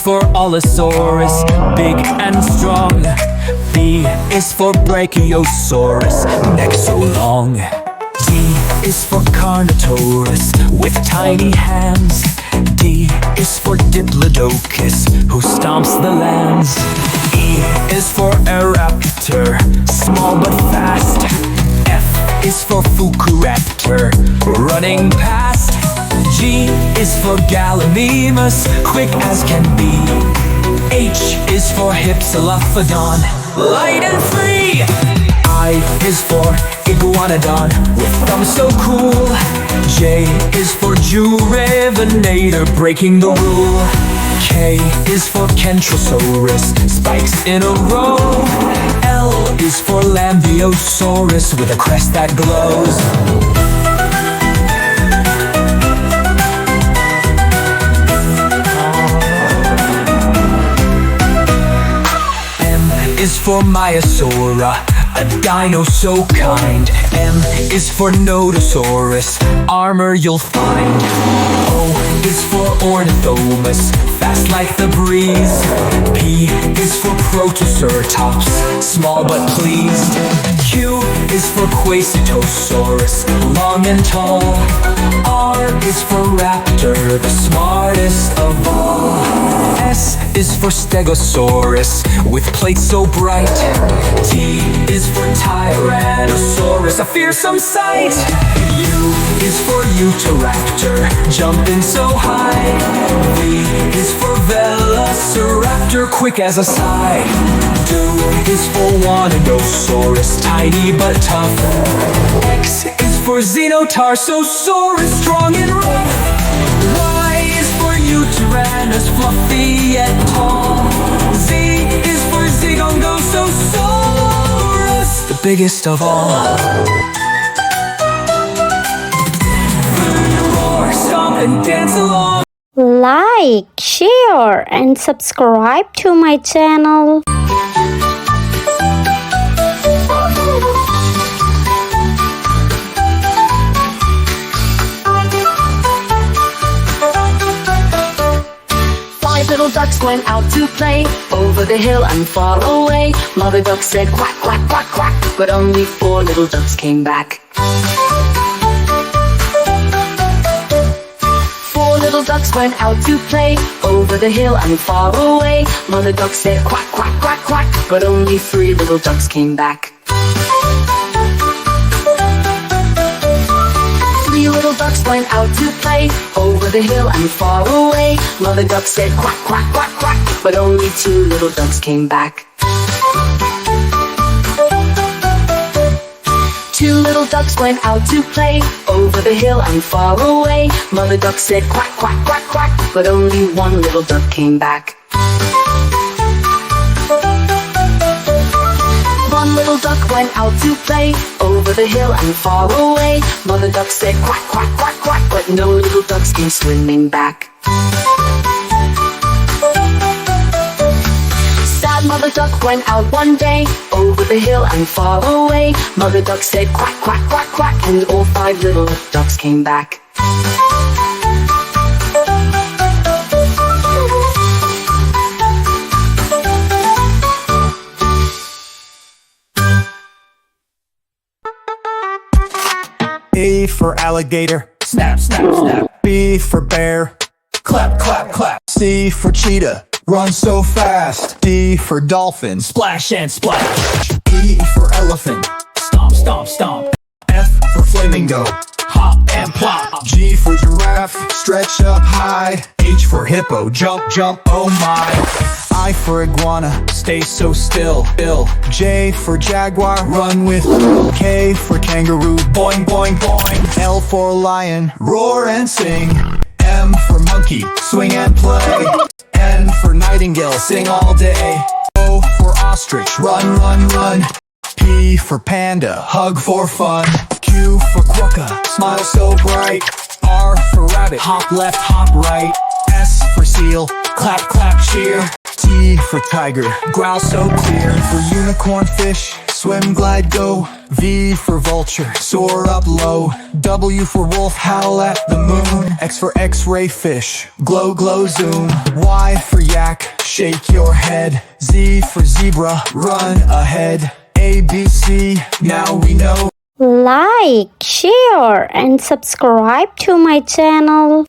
for Allosaurus, big and strong. B is for Brachiosaurus, neck so long. D is for Carnotaurus, with tiny hands. D is for Diplodocus, who stomps the lands. E is for Eraptor, small but fast. F is for Fukuraptor, running past. G is for Gallimimus, quick as can be. H is for Hypsilophodon, light and free. I is for Iguanodon, with thumbs so cool. J is for Jurevanator, breaking the rule. K is for Kentrosaurus, spikes in a row. L is for Lambiosaurus, with a crest that glows. Is for Maiasaura, a dino so kind. M is for Nodosaurus, armor you'll find. O is for Ornithomus, fast like the breeze. P is for Protoceratops, small but pleased. Q is for Quasitosaurus, long and tall. R is for Raptor, the smartest of all. S is for Stegosaurus, with plates so bright. T is for Tyrannosaurus, a fearsome sight. U is for Utahraptor, jumping so high. V is for Velociraptor, quick as a sigh. W is for Wanagosaurus, tiny but tough. X is for Xenotarsosaurus, strong and rough. Y is for Utyrannus, fluffy yet tall. Z is for Zigongososaurus, the biggest of all. Roar, stomp and dance along. Like, share and subscribe to my channel. Little ducks went out to play, over the hill and far away. Mother duck said quack, quack, quack, quack, but only 4 little ducks came back. 4 little ducks went out to play, over the hill and far away. Mother duck said quack, quack, quack, quack, but only 3 little ducks came back. 3 little ducks went out to play, over the hill and far away. Mother duck said quack, quack, quack, quack, but only 2 little ducks came back. 2 little ducks went out to play, over the hill and far away. Mother duck said quack, quack, quack, quack, but only 1 little duck came back. 1 little duck went out to play, over the hill and far away. Mother duck said quack, quack, quack, quack, but no little ducks came swimming back. Sad mother duck went out one day, over the hill and far away. Mother duck said quack, quack, quack, quack, and all 5 little ducks came back. A for alligator, snap, snap, snap. B for bear, clap, clap, clap. C for cheetah, run so fast. D for dolphin, Splash and splash, E for elephant, stomp, stomp, stomp. F for flamingo, Hop and plop, G for giraffe, stretch up high. H for hippo, jump, jump, oh my. I for iguana, stay so still. J for jaguar, run with thrill. K for kangaroo, boing, boing, boing. L for lion, roar and sing. M for monkey, swing and play. N for nightingale, sing all day. O for ostrich, run, run, run. P for panda, hug for fun. Q for quokka, smile so bright. R for rabbit, hop left, hop right. S for seal, clap, clap, cheer. T for tiger, growl so clear. For unicorn fish, swim, glide, go. V for vulture, soar up low. W for wolf, howl at the moon. X for X-ray fish, glow, glow, zoom. Y for yak, shake your head. Z for zebra, run ahead. A, B, C, now we know. Like, share, and subscribe to my channel.